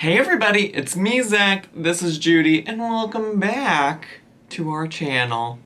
Hey everybody, it's me, Zach, this is Judy, and welcome back to our channel.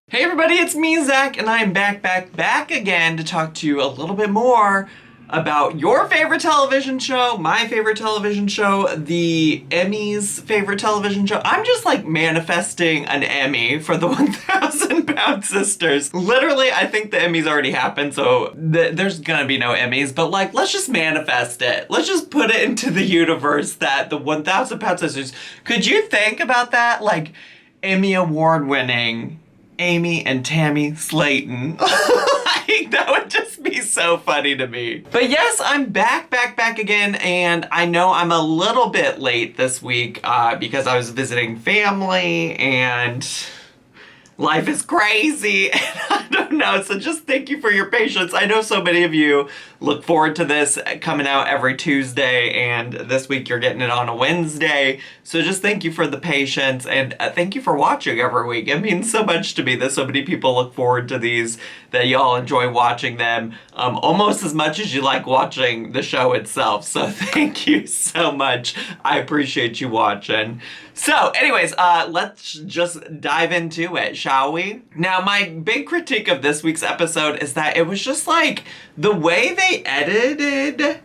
Hey everybody, it's me, Zach, and I'm back again to talk to you a little bit more about your favorite television show, my favorite television show, the Emmy's favorite television show. I'm just like manifesting an Emmy for the 1,000 Pound Sisters. Literally, I think the Emmys already happened, so there's gonna be no Emmys, but like, let's just manifest it. Let's just put it into the universe that the 1,000 Pound Sisters, could you think about that? Like, Emmy Award winning Amy and Tammy Slayton. Like, that would just be so funny to me. But yes, I'm back again, and I know I'm a little bit late this week because I was visiting family and life is crazy and I don't know, so just thank you for your patience. I know so many of you look forward to this coming out every Tuesday, and this week you're getting it on a Wednesday, so just thank you for the patience, and thank you for watching every week. It means so much to me that so many people look forward to these, that y'all enjoy watching them almost as much as you like watching the show itself, so thank you so much. I appreciate you watching. So anyways, let's just dive into it, shall we? Now, my big critique of this week's episode is that it was just like the way they edited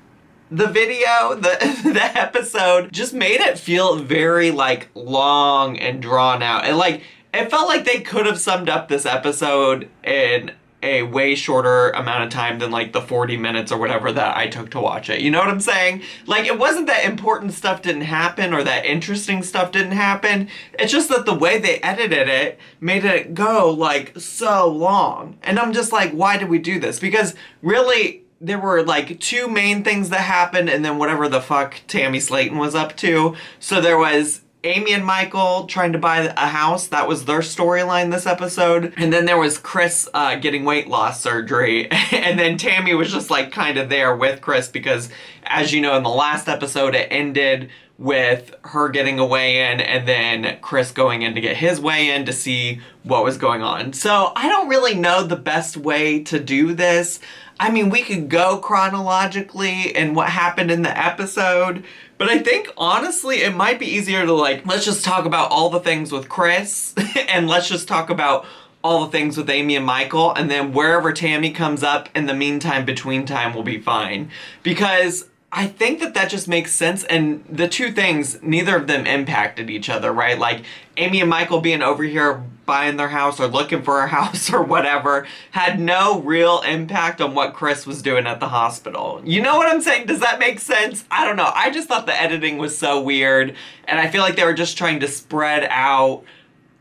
the video, the episode, just made it feel very like long and drawn out. And like, it felt like they could have summed up this episode in a way shorter amount of time than like the 40 minutes or whatever that I took to watch it. You know what I'm saying? Like, it wasn't that important stuff didn't happen or that interesting stuff didn't happen. It's just that the way they edited it made it go like so long. And I'm just like, why did we do this? Because really, there were like two main things that happened and then whatever the fuck Tammy Slayton was up to. So there was Amy and Michael trying to buy a house. That was their storyline this episode. And then there was Chris getting weight loss surgery. And then Tammy was just like kind of there with Chris because, as you know, in the last episode, it ended with her getting a weigh-in and then Chris going in to get his weigh-in to see what was going on. So I don't really know the best way to do this. I mean, we could go chronologically in what happened in the episode, but I think, honestly, it might be easier to, like, let's just talk about all the things with Chris, and let's just talk about all the things with Amy and Michael, and then wherever Tammy comes up in the meantime, between time, will be fine. Because I think that just makes sense, and the two things, neither of them impacted each other, right? Like, Amy and Michael being over here buying their house or looking for a house or whatever had no real impact on what Chris was doing at the hospital. You know what I'm saying? Does that make sense? I don't know. I just thought the editing was so weird, and I feel like they were just trying to spread out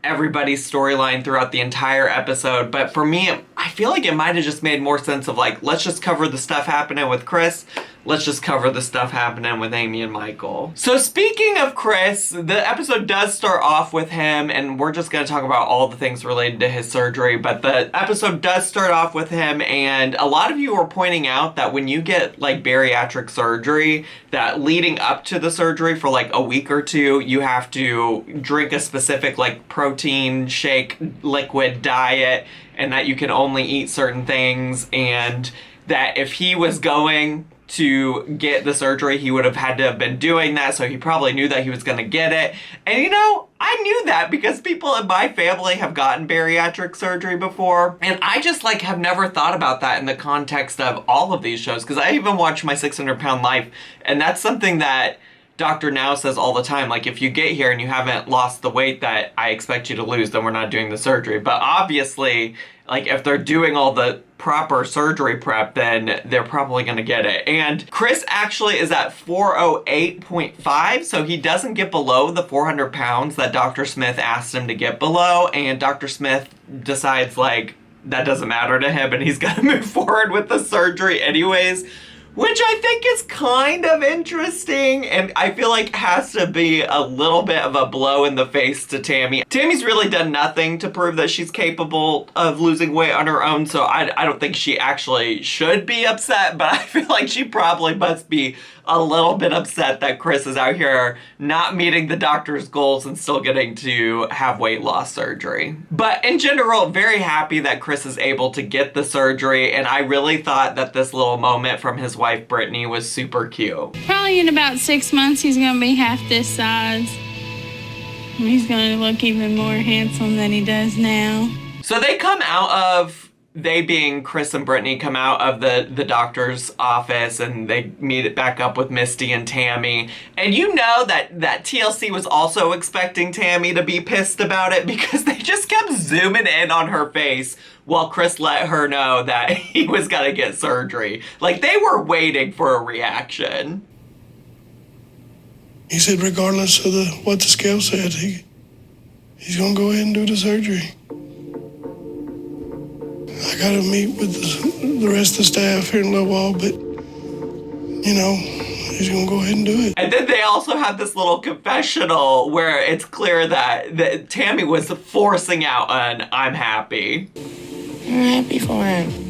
everybody's storyline throughout the entire episode. But for me, I feel like it might have just made more sense of like, let's just cover the stuff happening with Chris. Let's just cover the stuff happening with Amy and Michael. So speaking of Chris, the episode does start off with him, and we're just going to talk about all the things related to his surgery, but the episode does start off with him, and a lot of you are pointing out that when you get like bariatric surgery, that leading up to the surgery for like a week or two, you have to drink a specific like protein shake liquid diet, and that you can only eat certain things, and that if he was going to get the surgery, he would have had to have been doing that, so he probably knew that he was going to get it. And you know, I knew that because people in my family have gotten bariatric surgery before, and I just like have never thought about that in the context of all of these shows, because I even watch My 600 Pound Life, and that's something that Dr. Now says all the time, like, if you get here and you haven't lost the weight that I expect you to lose, then we're not doing the surgery. But obviously, like, if they're doing all the proper surgery prep, then they're probably gonna get it. And Chris actually is at 408.5, so he doesn't get below the 400 pounds that Dr. Smith asked him to get below, and Dr. Smith decides, like, that doesn't matter to him, and he's gonna move forward with the surgery anyways, which I think is kind of interesting, and I feel like has to be a little bit of a blow in the face to Tammy. Tammy's really done nothing to prove that she's capable of losing weight on her own, so I don't think she actually should be upset, but I feel like she probably must be a little bit upset that Chris is out here not meeting the doctor's goals and still getting to have weight loss surgery. But in general, very happy that Chris is able to get the surgery, and I really thought that this little moment from his wife Brittany was super cute. Probably in about 6 months he's gonna be half this size. He's gonna look even more handsome than he does now. So they being Chris and Brittany come out of the doctor's office, and they meet it back up with Misty and Tammy. And you know that TLC was also expecting Tammy to be pissed about it, because they just kept zooming in on her face while Chris let her know that he was gonna get surgery. Like, they were waiting for a reaction. He said regardless of what the scale said, he's gonna go ahead and do the surgery. I gotta meet with the rest of the staff here in a little while, but, you know, he's gonna go ahead and do it. And then they also have this little confessional where it's clear that Tammy was forcing out an "I'm happy." I'm happy for him.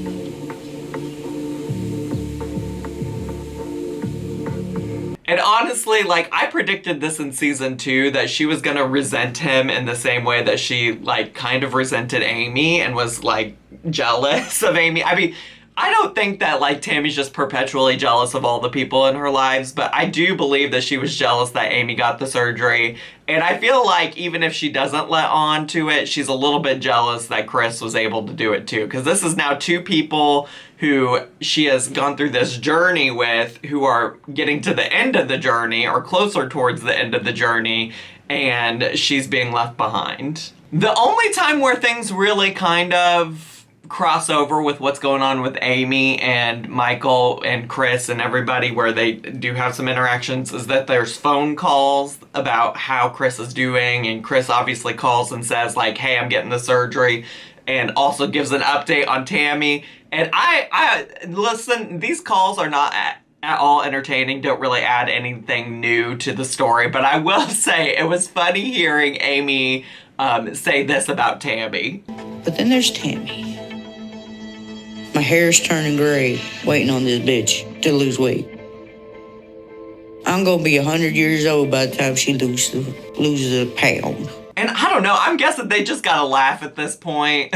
And honestly, like, I predicted this in season 2, that she was gonna resent him in the same way that she, like, kind of resented Amy and was, like, jealous of Amy. I mean, I don't think that, like, Tammy's just perpetually jealous of all the people in her lives, but I do believe that she was jealous that Amy got the surgery. And I feel like even if she doesn't let on to it, she's a little bit jealous that Chris was able to do it too. Because this is now 2 people who she has gone through this journey with, who are getting to the end of the journey, or closer towards the end of the journey, and she's being left behind. The only time where things really kind of cross over with what's going on with Amy and Michael and Chris and everybody, where they do have some interactions, is that there's phone calls about how Chris is doing, and Chris obviously calls and says, like, hey, I'm getting the surgery, and also gives an update on Tammy. And I listen, these calls are not at all entertaining, don't really add anything new to the story, but I will say it was funny hearing Amy say this about Tammy. But then there's Tammy. My hair's turning gray, waiting on this bitch to lose weight. I'm gonna be 100 years old by the time she loses a pound. And I don't know, I'm guessing they just gotta laugh at this point.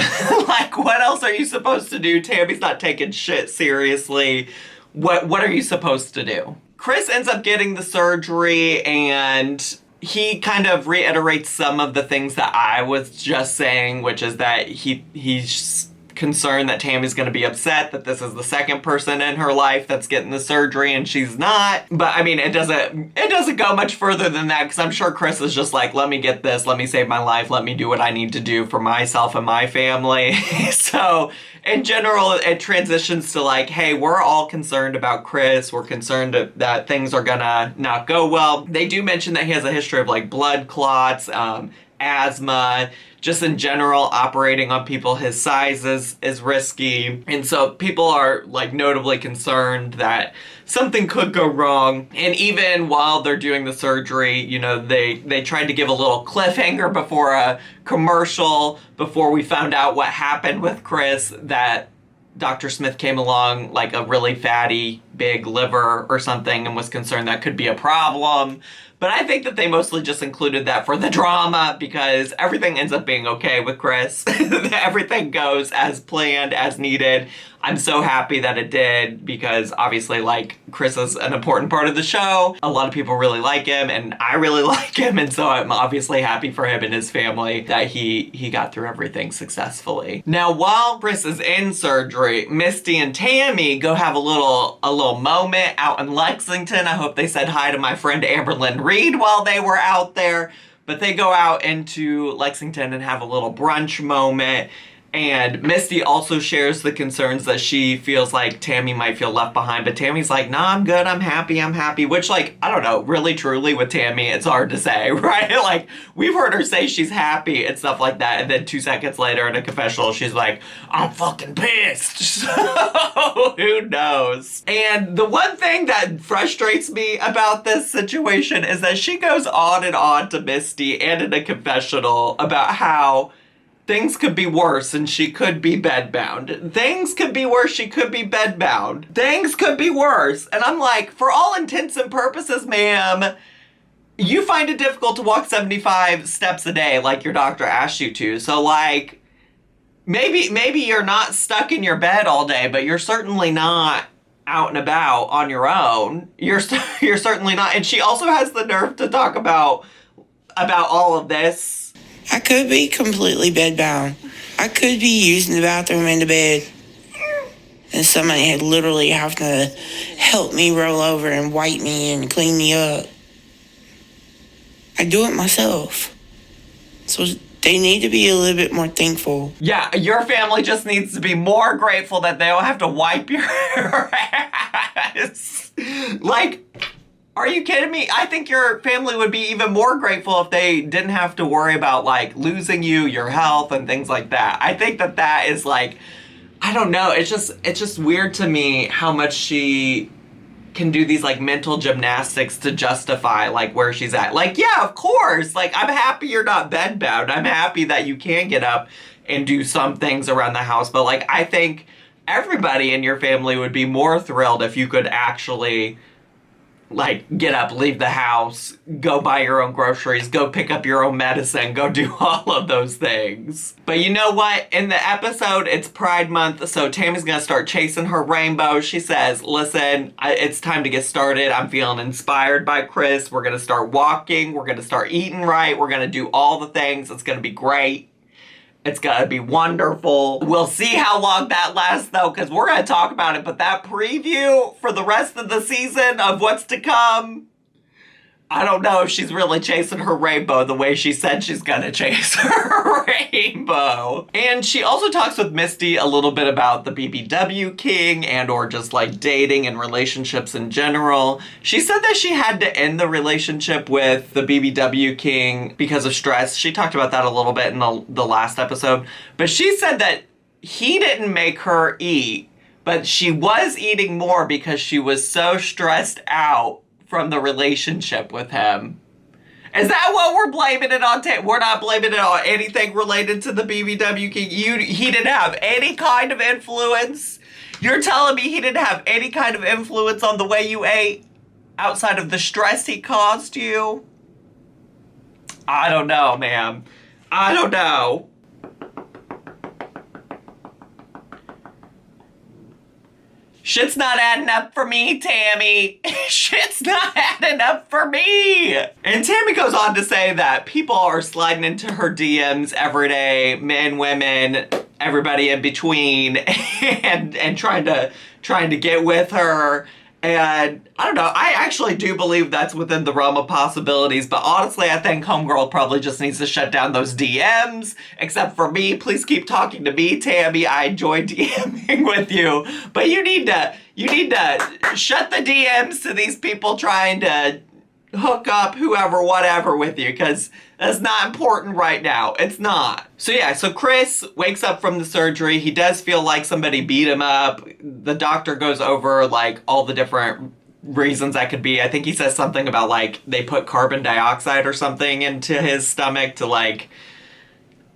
Like, what else are you supposed to do? Tammy's not taking shit seriously. What are you supposed to do? Chris ends up getting the surgery, and he kind of reiterates some of the things that I was just saying, which is that he's concerned that Tammy's gonna be upset that this is the second person in her life that's getting the surgery and she's not. But I mean, it doesn't go much further than that, because I'm sure Chris is just like, let me get this, let me save my life, let me do what I need to do for myself and my family. So in general, it transitions to like, hey, we're all concerned about Chris. We're concerned that things are gonna not go well. They do mention that he has a history of like blood clots, asthma, just in general, operating on people his size is risky. And so people are like notably concerned that something could go wrong. And even while they're doing the surgery, you know, they tried to give a little cliffhanger before a commercial, before we found out what happened with Chris, that Dr. Smith came along like a really fatty, big liver or something, and was concerned that could be a problem. But I think that they mostly just included that for the drama, because everything ends up being okay with Chris. Everything goes as planned, as needed. I'm so happy that it did, because obviously, like, Chris is an important part of the show. A lot of people really like him, and I really like him, and so I'm obviously happy for him and his family that he got through everything successfully. Now, while Chris is in surgery, Misty and Tammy go have a little moment out in Lexington. I hope they said hi to my friend Amberlynn Reed while they were out there. But they go out into Lexington and have a little brunch moment. And Misty also shares the concerns that she feels like Tammy might feel left behind. But Tammy's like, nah, I'm good, I'm happy. Which, like, I don't know, really, truly with Tammy, it's hard to say, right? Like, we've heard her say she's happy and stuff like that. And then 2 seconds later in a confessional, she's like, I'm fucking pissed. So, who knows? And the one thing that frustrates me about this situation is that she goes on and on to Misty and in a confessional about how things could be worse and she could be bedbound. Things could be worse, she could be bedbound. Things could be worse. And I'm like, for all intents and purposes, ma'am, you find it difficult to walk 75 steps a day like your doctor asked you to. So, like, maybe you're not stuck in your bed all day, but you're certainly not out and about on your own. You're certainly not. And she also has the nerve to talk about all of this. I could be completely bedbound. I could be using the bathroom in the bed, and somebody had literally have to help me roll over and wipe me and clean me up. I do it myself. So they need to be a little bit more thankful. Yeah, your family just needs to be more grateful that they don't have to wipe your ass. Like, are you kidding me? I think your family would be even more grateful if they didn't have to worry about, like, losing you, your health, and things like that. I think that is, like, I don't know. It's just weird to me how much she can do these, like, mental gymnastics to justify, like, where she's at. Like, yeah, of course. Like, I'm happy you're not bedbound. I'm happy that you can get up and do some things around the house. But, like, I think everybody in your family would be more thrilled if you could actually, like, get up, leave the house, go buy your own groceries, go pick up your own medicine, go do all of those things. But you know what? In the episode, it's Pride Month, so Tammy's gonna start chasing her rainbow. She says, listen, it's time to get started. I'm feeling inspired by Chris. We're gonna start walking. We're gonna start eating right. We're gonna do all the things. It's gonna be great. It's gonna be wonderful. We'll see how long that lasts, though, because we're gonna talk about it. But that preview for the rest of the season of what's to come, I don't know if she's really chasing her rainbow the way she said she's gonna chase her rainbow. And she also talks with Misty a little bit about the BBW King and or just, like, dating and relationships in general. She said that she had to end the relationship with the BBW King because of stress. She talked about that a little bit in the last episode. But she said that he didn't make her eat, but she was eating more because she was so stressed out from the relationship with him. Is that what we're blaming it on? We're not blaming it on anything related to the BBW King. He didn't have any kind of influence. You're telling me he didn't have any kind of influence on the way you ate outside of the stress he caused you? I don't know, ma'am. I don't know. Shit's not adding up for me, Tammy. Shit's not adding up for me. And Tammy goes on to say that people are sliding into her DMs every day, men, women, everybody in between, and trying to get with her. And I don't know, I actually do believe that's within the realm of possibilities, but honestly, I think Homegirl probably just needs to shut down those DMs. Except for me, please keep talking to me, Tammy. I enjoy DMing with you. But you need to shut the DMs to these people trying to hook up whoever, whatever with you, because that's not important right now. It's not. So yeah, so Chris wakes up from the surgery. He does feel like somebody beat him up. The doctor goes over, like, all the different reasons that could be. I think he says something about, like, they put carbon dioxide or something into his stomach to, like,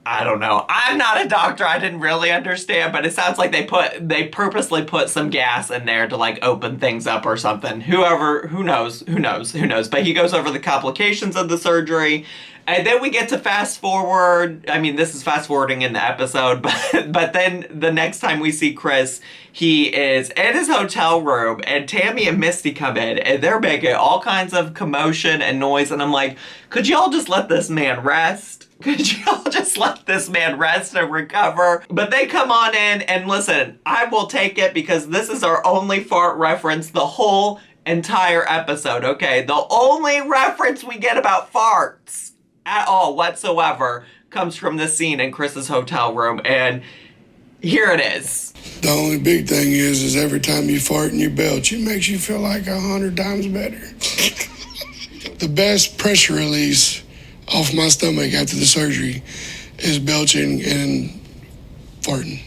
I don't know. I'm not a doctor. I didn't really understand, but it sounds like they purposely put some gas in there to, like, open things up or something. Who knows? But he goes over the complications of the surgery. And then we get to fast forward. I mean, this is fast forwarding in the episode, but then the next time we see Chris, he is in his hotel room, and Tammy and Misty come in, and they're making all kinds of commotion and noise. And I'm like, could y'all just let this man rest? Could y'all just let this man rest and recover? But they come on in, and listen, I will take it because this is our only fart reference the whole entire episode, okay? The only reference we get about farts at all whatsoever comes from this scene in Chris's hotel room, and here it is. The only big thing is every time you fart and you belch, it makes you feel like 100 times better. The best pressure release off my stomach after the surgery is belching and farting.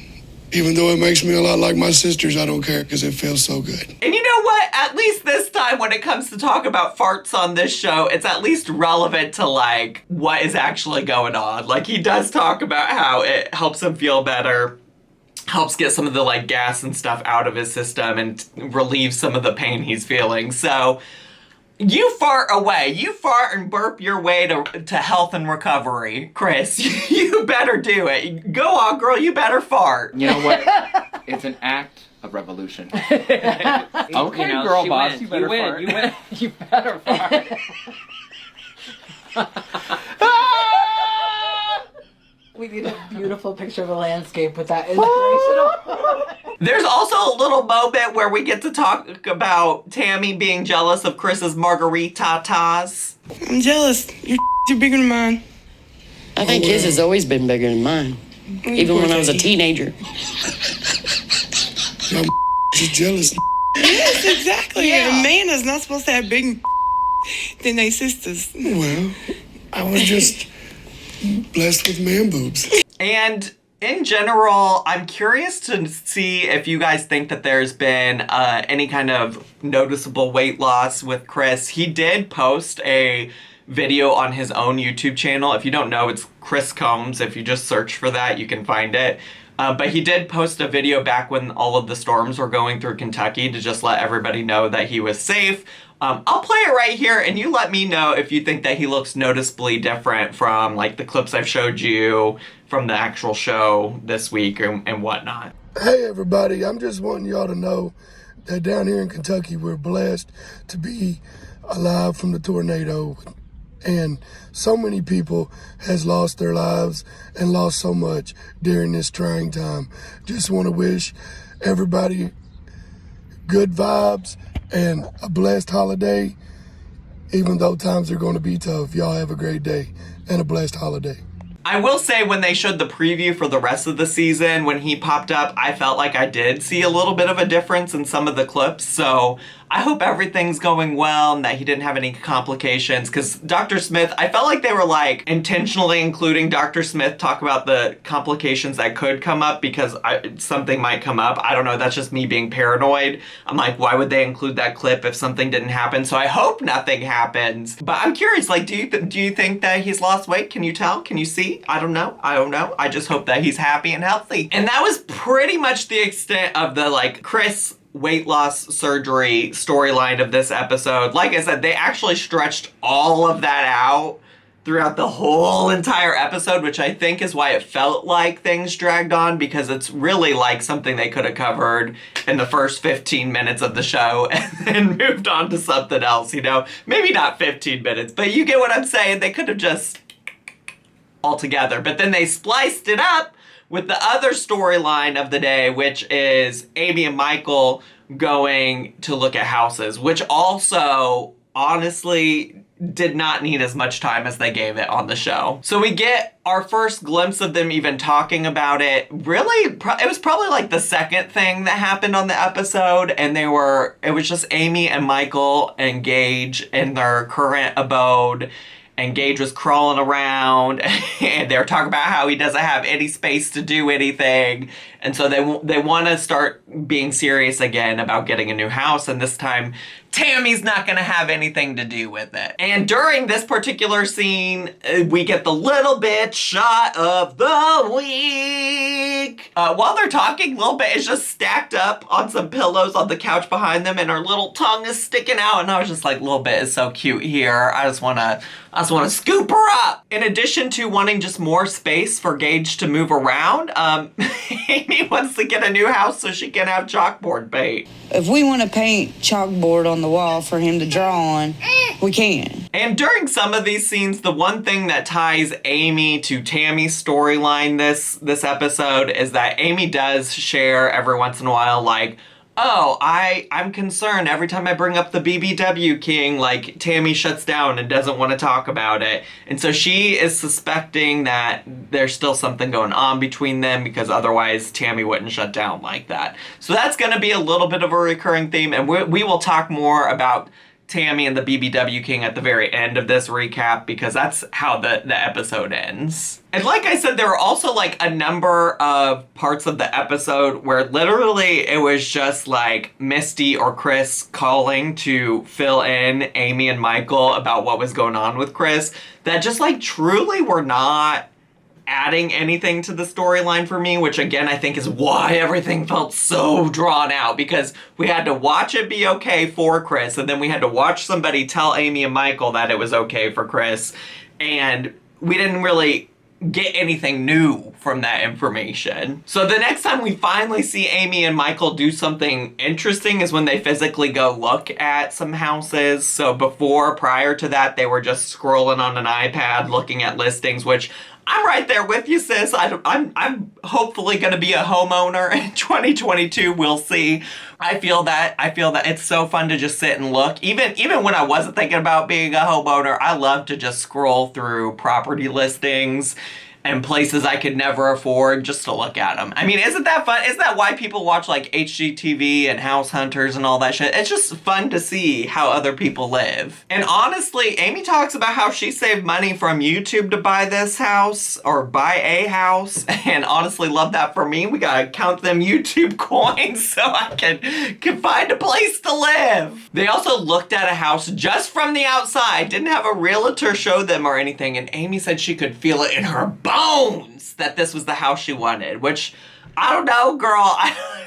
Even though it makes me a lot like my sisters, I don't care because it feels so good. And you know what? at least this time when it comes to talk about farts on this show, it's at least relevant to like what is actually going on. Like he does talk about how it helps him feel better, helps get some of the like gas and stuff out of his system and relieve some of the pain he's feeling. So you fart away. You fart and burp your way to health and recovery, Chris. You better do it. Go on, girl. You better fart. You know what? It's an act of revolution. Okay, girl boss, you better fart. You win. You better fart. We need a beautiful picture of a landscape with that inspirational. There's also a little moment where we get to talk about Tammy being jealous of Chris's margaritatas. I'm jealous. Your are bigger than mine. I think his has always been bigger than mine, even when I was a teenager. Y'all just jealous. Yes, exactly. Yeah. A man is not supposed to have big than they sisters. Well, I was just blessed with man boobs. And in general, I'm curious to see if you guys think that there's been any kind of noticeable weight loss with Chris. He did post a video on his own YouTube channel. If you don't know, it's Chris Combs. If you just search for that, you can find it. But he did post a video back when all of the storms were going through Kentucky to just let everybody know that he was safe. I'll play it right here, and you let me know if you think that he looks noticeably different from like the clips I've showed you from the actual show this week and whatnot. Hey everybody, I'm just wanting y'all to know that down here in Kentucky, we're blessed to be alive from the tornado. And so many people has lost their lives and lost so much during this trying time. Just want to wish everybody good vibes and a blessed holiday. Even though times are going to be tough, y'all have a great day and a blessed holiday. I will say when they showed the preview for the rest of the season, when he popped up, I felt like I did see a little bit of a difference in some of the clips. So I hope everything's going well and that he didn't have any complications. Because Dr. Smith, I felt like they were like intentionally including Dr. Smith talk about the complications that could come up because something might come up. I don't know. That's just me being paranoid. I'm like, why would they include that clip if something didn't happen? So I hope nothing happens. But I'm curious, like, do you think that he's lost weight? Can you tell? Can you see? I don't know. I just hope that he's happy and healthy. And that was pretty much the extent of the like Chris weight loss surgery storyline of this episode. Like I said, they actually stretched all of that out throughout the whole entire episode, which I think is why it felt like things dragged on, because it's really like something they could have covered in the first 15 minutes of the show and then moved on to something else, you know? Maybe not 15 minutes, but you get what I'm saying. They could have just altogether, but then they spliced it up with the other storyline of the day, which is Amy and Michael going to look at houses, which also honestly did not need as much time as they gave it on the show. So we get our first glimpse of them even talking about it. Really, it was probably like the second thing that happened on the episode, and it was just Amy and Michael and Gage in their current abode. And Gage was crawling around, and they were talking about how he doesn't have any space to do anything. And so they want to start being serious again about getting a new house, and this time Tammy's not going to have anything to do with it. And during this particular scene, we get the little bit shot of the week. While they're talking, Lil Bit is just stacked up on some pillows on the couch behind them, and her little tongue is sticking out. And I was just like, Lil Bit is so cute here. I just want to scoop her up. In addition to wanting just more space for Gage to move around, Amy wants to get a new house so she can have chalkboard paint. If we want to paint chalkboard on the wall for him to draw on, we can. And during some of these scenes, the one thing that ties Amy to Tammy's storyline this episode is that Amy does share every once in a while, like, oh, I'm concerned every time I bring up the BBW King, like, Tammy shuts down and doesn't want to talk about it. And so she is suspecting that there's still something going on between them, because otherwise Tammy wouldn't shut down like that. So that's going to be a little bit of a recurring theme, and we will talk more about Tammy and the BBW King at the very end of this recap because that's how the episode ends. And like I said, there were also like a number of parts of the episode where literally it was just like Misty or Chris calling to fill in Amy and Michael about what was going on with Chris that just like truly were not adding anything to the storyline for me, which again I think is why everything felt so drawn out, because we had to watch it be okay for Chris, and then we had to watch somebody tell Amy and Michael that it was okay for Chris, and we didn't really get anything new from that information. So the next time we finally see Amy and Michael do something interesting is when they physically go look at some houses. So prior to that, they were just scrolling on an iPad looking at listings, which I'm right there with you, sis. I'm hopefully going to be a homeowner in 2022. We'll see. I feel that it's so fun to just sit and look. Even when I wasn't thinking about being a homeowner, I love to just scroll through property listings and places I could never afford just to look at them. I mean, isn't that fun? Isn't that why people watch like HGTV and House Hunters and all that shit? It's just fun to see how other people live. And honestly, Amy talks about how she saved money from YouTube to buy this house or buy a house. And honestly, love that for me. We gotta count them YouTube coins so I can find a place to live. They also looked at a house just from the outside, didn't have a realtor show them or anything. And Amy said she could feel it in her bones that this was the house she wanted, which I don't know, girl.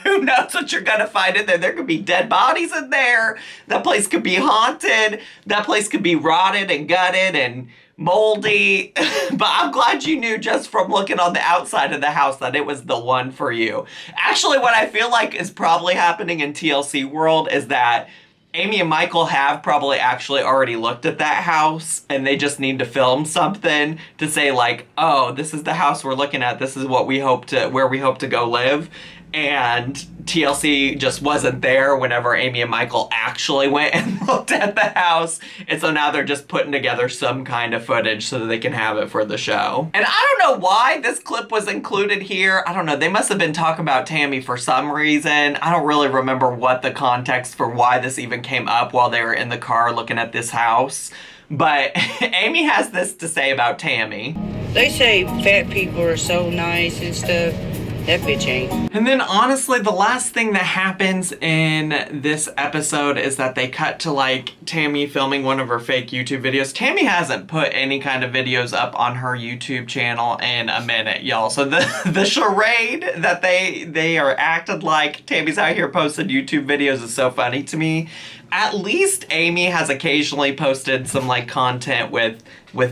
Who knows what you're gonna find in there? There could be dead bodies in there. That place could be haunted. That place could be rotted and gutted and moldy. But I'm glad you knew just from looking on the outside of the house that it was the one for you. Actually, what I feel like is probably happening in TLC world is that Amy and Michael have probably actually already looked at that house and they just need to film something to say like, oh, this is the house we're looking at. This is what where we hope to go live. And TLC just wasn't there whenever Amy and Michael actually went and looked at the house. And so now they're just putting together some kind of footage so that they can have it for the show. And I don't know why this clip was included here. I don't know. They must have been talking about Tammy for some reason. I don't really remember what the context for why this even came up while they were in the car looking at this house. But Amy has this to say about Tammy. They say fat people are so nice and stuff. That bitch ain't. And then honestly, the last thing that happens in this episode is that they cut to like Tammy filming one of her fake YouTube videos. Tammy hasn't put any kind of videos up on her YouTube channel in a minute, y'all. So the charade that they are acted like Tammy's out here posting YouTube videos is so funny to me. At least Amy has occasionally posted some like content with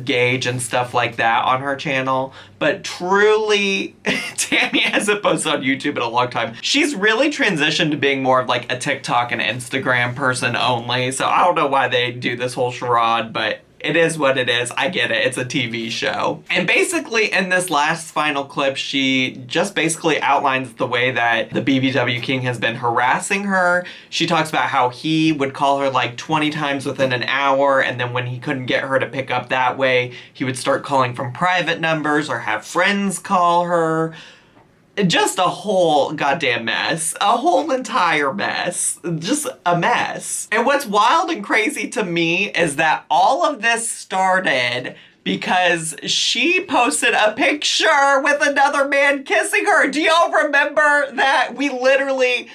Gage and stuff like that on her channel, but truly Tammy hasn't posted on YouTube in a long time. She's really transitioned to being more of like a TikTok and Instagram person only, so I don't know why they do this whole charade, but it is what it is. I get it. It's a TV show. And basically in this last final clip, she just basically outlines the way that the BBW King has been harassing her. She talks about how he would call her like 20 times within an hour, and then when he couldn't get her to pick up that way, he would start calling from private numbers or have friends call her. Just a whole goddamn mess. A whole entire mess. Just a mess. And what's wild and crazy to me is that all of this started because she posted a picture with another man kissing her. Do y'all remember that? We literally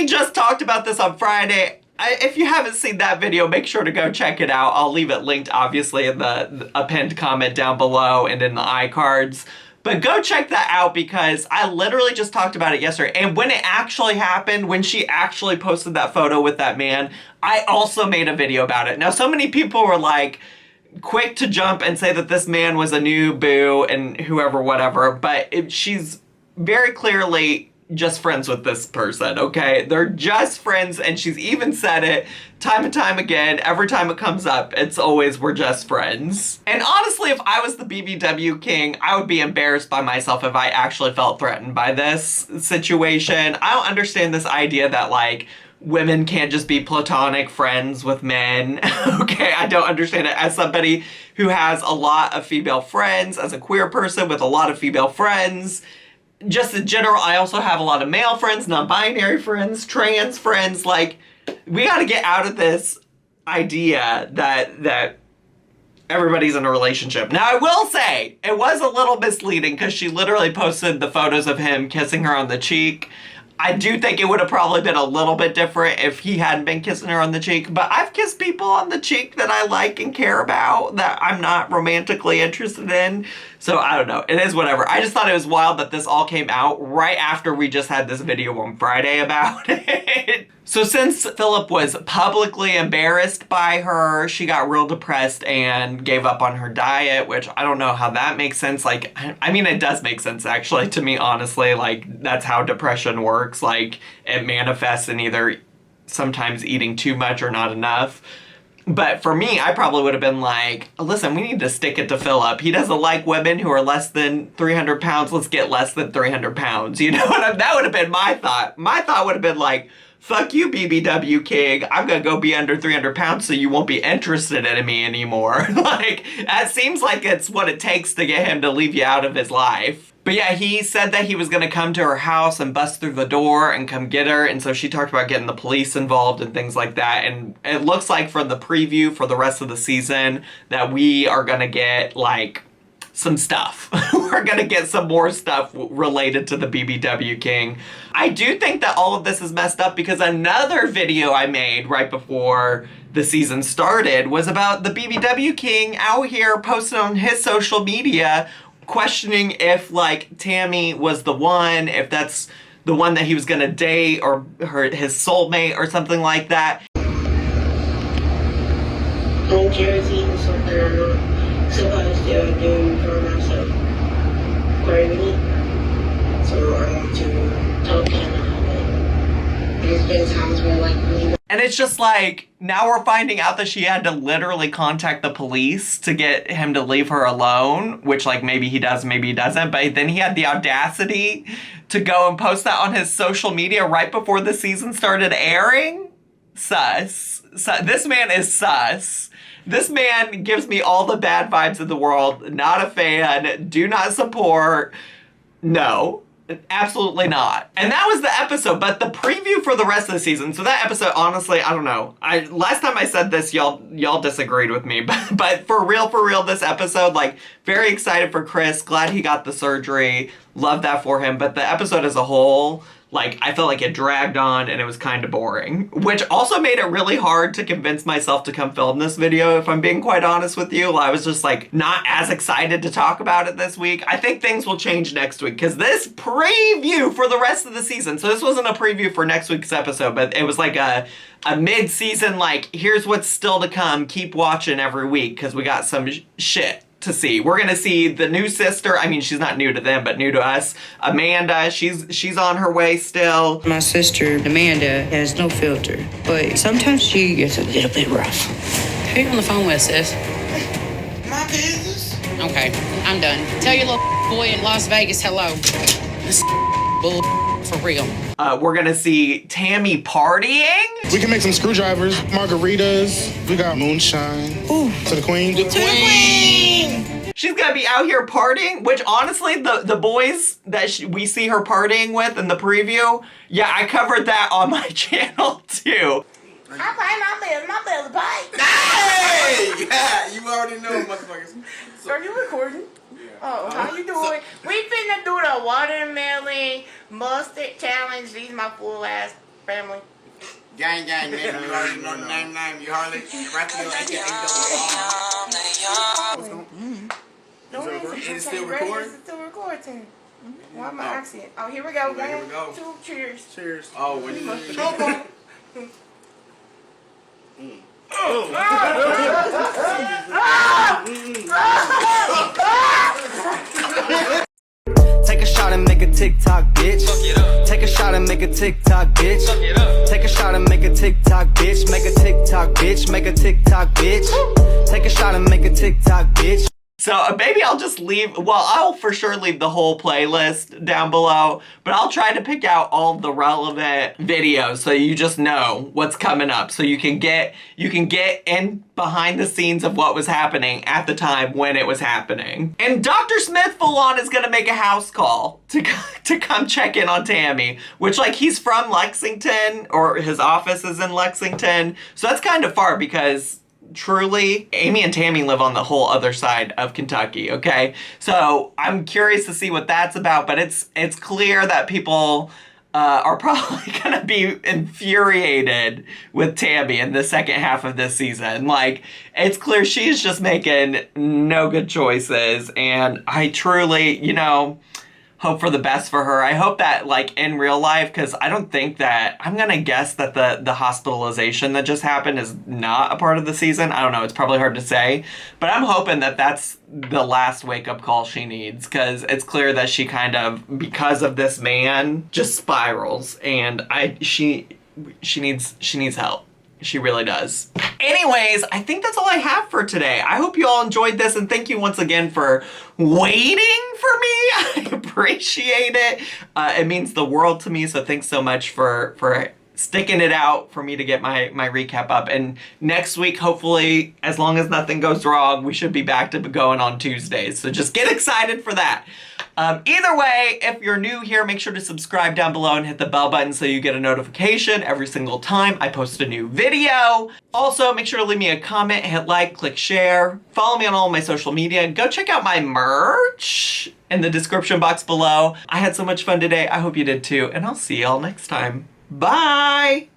just talked about this on Friday. If you haven't seen that video, make sure to go check it out. I'll leave it linked, obviously, in a pinned comment down below and in the iCards. But go check that out because I literally just talked about it yesterday. And when it actually happened, when she actually posted that photo with that man, I also made a video about it. Now, so many people were like quick to jump and say that this man was a new boo and whoever, whatever. But she's very clearly just friends with this person, okay? They're just friends, and she's even said it time and time again. Every time it comes up, it's always, we're just friends. And honestly, if I was the BBW King, I would be embarrassed by myself if I actually felt threatened by this situation. I don't understand this idea that, like, women can't just be platonic friends with men. Okay, I don't understand it. As somebody who has a lot of female friends, as a queer person with a lot of female friends, just in general, I also have a lot of male friends, non-binary friends, trans friends. Like, we got to get out of this idea that everybody's in a relationship. Now, I will say, it was a little misleading because she literally posted the photos of him kissing her on the cheek. I do think it would have probably been a little bit different if he hadn't been kissing her on the cheek, but I've kissed people on the cheek that I like and care about, that I'm not romantically interested in, so I don't know. It is whatever. I just thought it was wild that this all came out right after we just had this video on Friday about it. So since Philip was publicly embarrassed by her, she got real depressed and gave up on her diet, which I don't know how that makes sense. Like, I mean, it does make sense actually to me, honestly. Like, that's how depression works. Like, it manifests in either sometimes eating too much or not enough. But for me, I probably would have been like, listen, we need to stick it to Philip. He doesn't like women who are less than 300 pounds. Let's get less than 300 pounds. You know what? That would have been my thought. My thought would have been like, fuck you, BBW King. I'm gonna go be under 300 pounds so you won't be interested in me anymore. Like, that seems like it's what it takes to get him to leave you out of his life. But yeah, he said that he was gonna come to her house and bust through the door and come get her. And so she talked about getting the police involved and things like that. And it looks like from the preview for the rest of the season that we are gonna get, like, some stuff. We're gonna get some more stuff related to the BBW King. I do think that all of this is messed up because another video I made right before the season started was about the BBW King out here posting on his social media questioning if, like, Tammy was the one, if that's the one that he was gonna date or his soulmate or something like that. New Jersey was something supposed to do for myself privately, so I want to talk to him about it. There's been times where, like, and it's just like, now we're finding out that she had to literally contact the police to get him to leave her alone, which, like, maybe he does, maybe he doesn't, but then he had the audacity to go and post that on his social media right before the season started airing. Sus. This man is sus. This man gives me all the bad vibes in the world. Not a fan. Do not support. No. Absolutely not. And that was the episode, but the preview for the rest of the season. So that episode, honestly, I don't know. Last time I said this, y'all disagreed with me. But for real, this episode, like, very excited for Chris. Glad he got the surgery. Love that for him. But the episode as a whole, like, I felt like it dragged on and it was kind of boring, which also made it really hard to convince myself to come film this video, if I'm being quite honest with you. I was just, like, not as excited to talk about it this week. I think things will change next week, because this preview for the rest of the season, so this wasn't a preview for next week's episode, but it was like a mid-season, like, here's what's still to come, keep watching every week, because we got some shit to see. We're gonna see the new sister. I mean, she's not new to them, but new to us. Amanda, she's on her way still. My sister, Amanda, has no filter, but sometimes she gets a little bit rough. Who you on the phone with, sis? My business. Okay, I'm done. Tell your little boy in Las Vegas hello. This bull for real. We're gonna see Tammy partying. We can make some screwdrivers, margaritas. We got moonshine. Ooh, to the queen. To the queen. She's gonna be out here partying, which honestly, the boys that we see her partying with in the preview, yeah, I covered that on my channel too. I pay my bills pay. Hey! Yeah, you already know, motherfuckers. Are you recording? Oh, how you doing? We finna do the watermelon mustard challenge. These my full ass family. Gang, man. You already know the name. You hardly Raphael, Is it still recording? It's still recording. Why am I accent? Oh, here we go. Here we go. 1, 2, cheers. Cheers. Oh, when you Take a shot and make a TikTok, bitch. Take a shot and make a TikTok, bitch. Take a shot and make a TikTok, bitch. Make a TikTok, bitch. Make a TikTok, bitch. Take a shot and make a TikTok, bitch. So maybe I'll just leave, well, I'll for sure leave the whole playlist down below, but I'll try to pick out all the relevant videos so you just know what's coming up. So you can get in behind the scenes of what was happening at the time when it was happening. And Dr. Smith full on is gonna make a house call to come check in on Tammy, which like he's from Lexington, or his office is in Lexington. So that's kind of far because truly, Amy and Tammy live on the whole other side of Kentucky, okay? So I'm curious to see what that's about, but it's clear that people are probably gonna be infuriated with Tammy in the second half of this season. Like, it's clear she's just making no good choices, and I truly, you know, hope for the best for her. I hope that, like, in real life, because I don't think that, I'm gonna guess that the hospitalization that just happened is not a part of the season. I don't know, it's probably hard to say, but I'm hoping that that's the last wake-up call she needs, because it's clear that she kind of, because of this man, just spirals, and she needs help. She really does. Anyways, I think that's all I have for today. I hope you all enjoyed this, and thank you once again for waiting for me. I appreciate it. It means the world to me, so thanks so much for sticking it out for me to get my recap up. And next week, hopefully, as long as nothing goes wrong, we should be back to going on Tuesdays. So just get excited for that. Either way, if you're new here, make sure to subscribe down below and hit the bell button so you get a notification every single time I post a new video. Also, make sure to leave me a comment, hit like, click share, follow me on all of my social media, go check out my merch in the description box below. I had so much fun today. I hope you did too, and I'll see y'all next time. Bye!